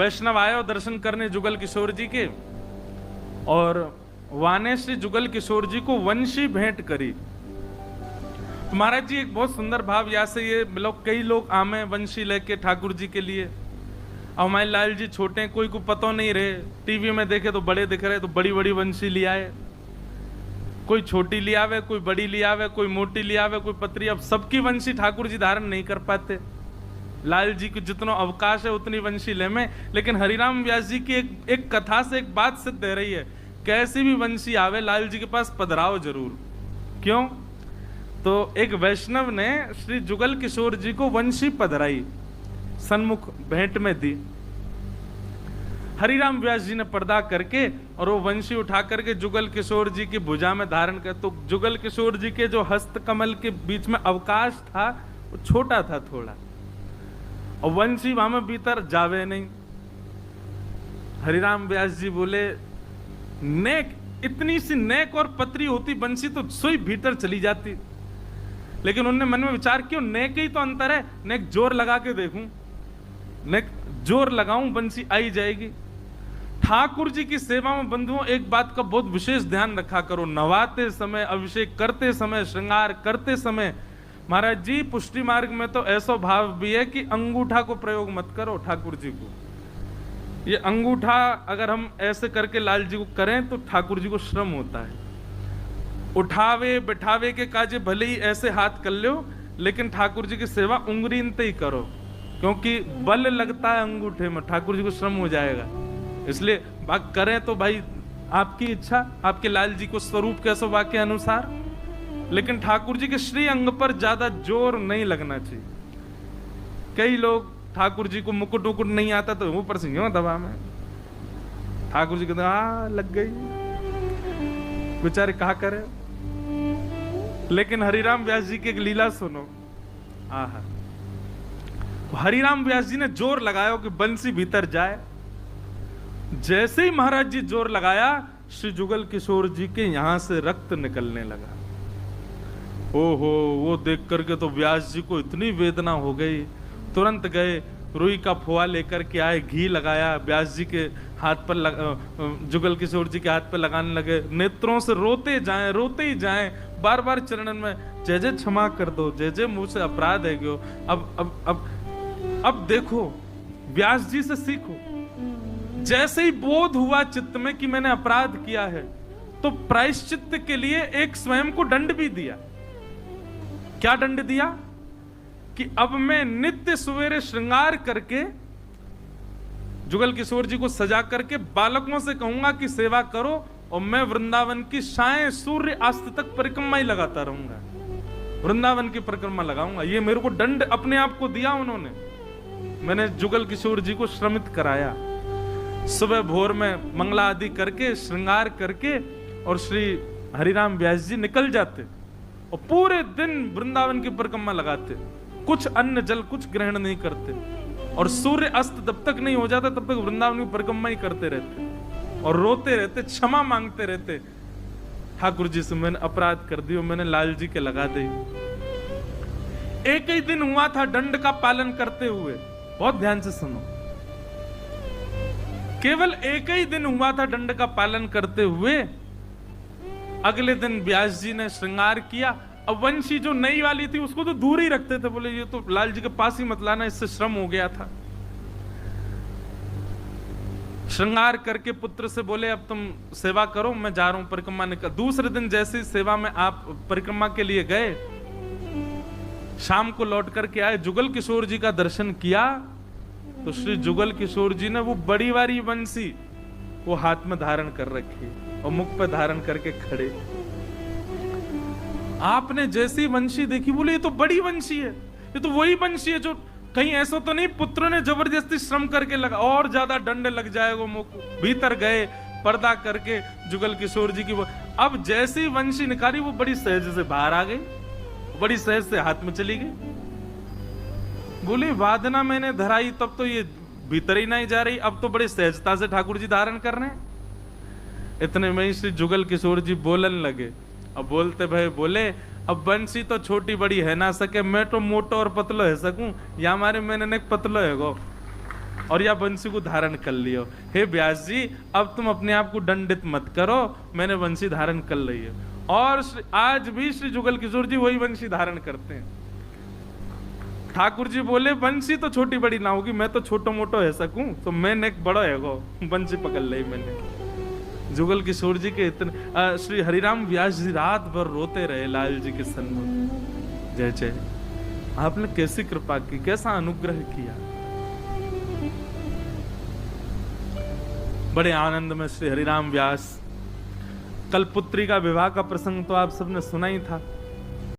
वैष्णव आए और दर्शन करने जुगल किशोर जी के, और वाने श्री जुगल किशोर जी को वंशी भेंट करी। तो महाराज जी एक बहुत सुंदर भाव यहाँ से ये लोग, कई लोग आमे वंशी लेके ठाकुर जी के लिए, और हमारे लाल जी छोटे, कोई को पता नहीं रहे, टीवी में देखे तो बड़े दिख रहे तो बड़ी बड़ी वंशी ले आए, कोई छोटी ले आवे, कोई बड़ी ले आवे, कोई मोटी ले आवे, कोई पतरी। अब सबकी वंशी ठाकुर जी धारण नहीं कर पाते, लाल जी को जितना अवकाश है उतनी वंशी ले में। लेकिन हरिराम व्यास जी की एक कथा से एक बात सिद्ध हो रही है, कैसी भी वंशी आवे लाल जी के पास पधराओ जरूर। क्यों? तो एक वैष्णव ने श्री जुगल किशोर जी को वंशी पधराई, सन्मुख भेंट में दी। हरिराम व्यास जी ने पर्दा करके और वो वंशी उठा करके जुगल किशोर जी की भुजा में धारण कर, तो जुगल किशोर जी के जो हस्त कमल के बीच में अवकाश था वो छोटा था थोड़ा, और वंशी वहां में भीतर जावे नहीं। हरिराम व्यास जी बोले, नेक, इतनी सी नेक और पतरी होती वंशी तो सोई भीतर चली जाती। लेकिन उनने मन में विचार किया, नेक ही तो अंतर है, नेक जोर लगा के देखूं, नेक जोर लगाऊं वंशी आई जाएगी। ठाकुर जी की सेवा में बंधुओं एक बात का बहुत विशेष ध्यान रखा करो, नवाते समय, अभिषेक करते समय, श्रृंगार करते समय। महाराज जी पुष्टि मार्ग में तो ऐसा भाव भी है कि अंगूठा को प्रयोग मत करो ठाकुर जी को। ये अंगूठा अगर हम ऐसे करके लाल जी को करें तो ठाकुर जी को श्रम होता है। उठावे बैठावे के काजे भले ही ऐसे हाथ कर लो, लेकिन ठाकुर जी की सेवा उंगलीनते ही करो, क्योंकि बल लगता है अंगूठे में, ठाकुर जी को श्रम हो जाएगा। इसलिए बात करें तो भाई आपकी इच्छा, आपके लाल जी को स्वरूप कैसो वाक्य अनुसार, लेकिन ठाकुर जी के श्री अंग पर ज्यादा जोर नहीं लगना चाहिए। कई लोग ठाकुर जी को मुकुट उकुट नहीं आता तो ऊपर से क्यों दबा में, ठाकुर जी कहते लग गई, बेचारे कहा करे। लेकिन हरिराम व्यास जी की एक लीला सुनो। आहा, हरिराम व्यास जी ने जोर लगाया कि बंसी भीतर जाए। जैसे ही महाराज जी जोर लगाया, श्री जुगल किशोर जी के यहां से रक्त निकलने लगा। ओहो, वो देख करके तो व्यास जी को इतनी वेदना हो गई, तुरंत गए, रुई का फुआ लेकर के आए, घी लगाया, व्यास जी के हाथ पर जुगल किशोर जी के हाथ पर लगाने लगे। नेत्रों से रोते जाएं, रोते ही जाएं, बार बार चरणन में जय जय क्षमा कर दो, जय जय मुझ से अपराध है गयो। अब देखो, व्यास जी से सीखो। जैसे ही बोध हुआ चित्त में कि मैंने अपराध किया है, तो प्रायश्चित्त के लिए एक स्वयं को दंड भी दिया। क्या दंड दिया? कि अब मैं नित्य सवेरे श्रृंगार करके जुगल किशोर जी को सजा करके बालकों से कहूंगा कि सेवा करो, और मैं वृंदावन की साय सूर्य अस्त तक परिक्रमा ही लगाता रहूंगा, वृंदावन की परिक्रमा लगाऊंगा। ये मेरे को दंड अपने आप को दिया उन्होंने। मैंने जुगल किशोर जी को श्रमित कराया। सुबह भोर में मंगला आदि करके श्रृंगार करके और श्री हरिराम व्यास जी निकल जाते और पूरे दिन वृंदावन की परिक्रमा लगाते, कुछ अन्न जल कुछ ग्रहण नहीं करते, और सूर्य अस्त जब तक नहीं हो जाता तब तक वृंदावन की परिक्रमा ही करते रहते और रोते रहते, क्षमा मांगते रहते, ठाकुर जी से मैंने अपराध कर दिया, मैंने लाल जी के लगा दी। एक ही दिन हुआ था दंड का पालन करते हुए, बहुत ध्यान से सुनो, केवल एक ही दिन हुआ था दंड का पालन करते हुए। अगले दिन व्यास जी ने श्रृंगार किया। अब वंशी जो नई वाली थी उसको तो दूर ही रखते थे, बोले ये तो लाल जी के पास ही मत लाना, इससे श्रम हो गया था। श्रृंगार करके पुत्र से बोले अब तुम सेवा करो, मैं जा रहा हूं परिक्रमा निकल। दूसरे दिन जैसे सेवा में आप परिक्रमा के लिए गए, शाम को लौट करके आए, जुगल किशोर जी का दर्शन किया, तो श्री जुगल किशोर जी ने वो बड़ी वाली वंशी वो हाथ में धारण कर रखी और मुख पे धारण करके खड़े। आपने जैसी वंशी देखी, बोले ये तो बड़ी वंशी है, ये तो वही वंशी है जो, कहीं ऐसा तो नहीं पुत्र ने जबरदस्ती श्रम करके लगा और ज्यादा दंड लग जाएगा मुख। भीतर गए, पर्दा करके जुगल किशोर जी की वो, अब जैसी वंशी निकाली वो बड़ी सहज से बाहर आ गई, बड़ी सहज से हाथ में चली गई। बोले वादना मैंने धराई तब तो ये भीतर ही नहीं जा रही, अब तो बड़ी सहजता से ठाकुर जी धारण कर रहे हैं। इतने में ही श्री जुगल किशोर जी बोलन लगे। अब बोलते भाई बोले अब बंसी तो छोटी बड़ी है ना सके, मैं तो मोटो और पतलो है सकूं, या हमारे मैंने ने पतलो है गो। और या बंसी को धारण कर लियो। हे व्यास जी, अब तुम अपने आप को दंडित मत करो, मैंने बंसी धारण कर ली है। और आज भी श्री जुगल किशोर जी वही बंसी धारण करते हैं। ठाकुर जी बोले बंसी तो छोटी बड़ी ना होगी, मैं तो छोटो मोटो है सकूं, तो मैंने एक बड़ा है गो, बंसी पकड़ ली मैंने। जुगल किशोर जी के इतने श्री हरिराम व्यास जी रात भर रोते रहे लाल जी के सन्मुख। जय जय, आपने कैसी कृपा की, कैसा अनुग्रह किया। बड़े आनंद में श्री हरिराम व्यास, कल पुत्री का विवाह का प्रसंग तो आप सबने सुना ही था।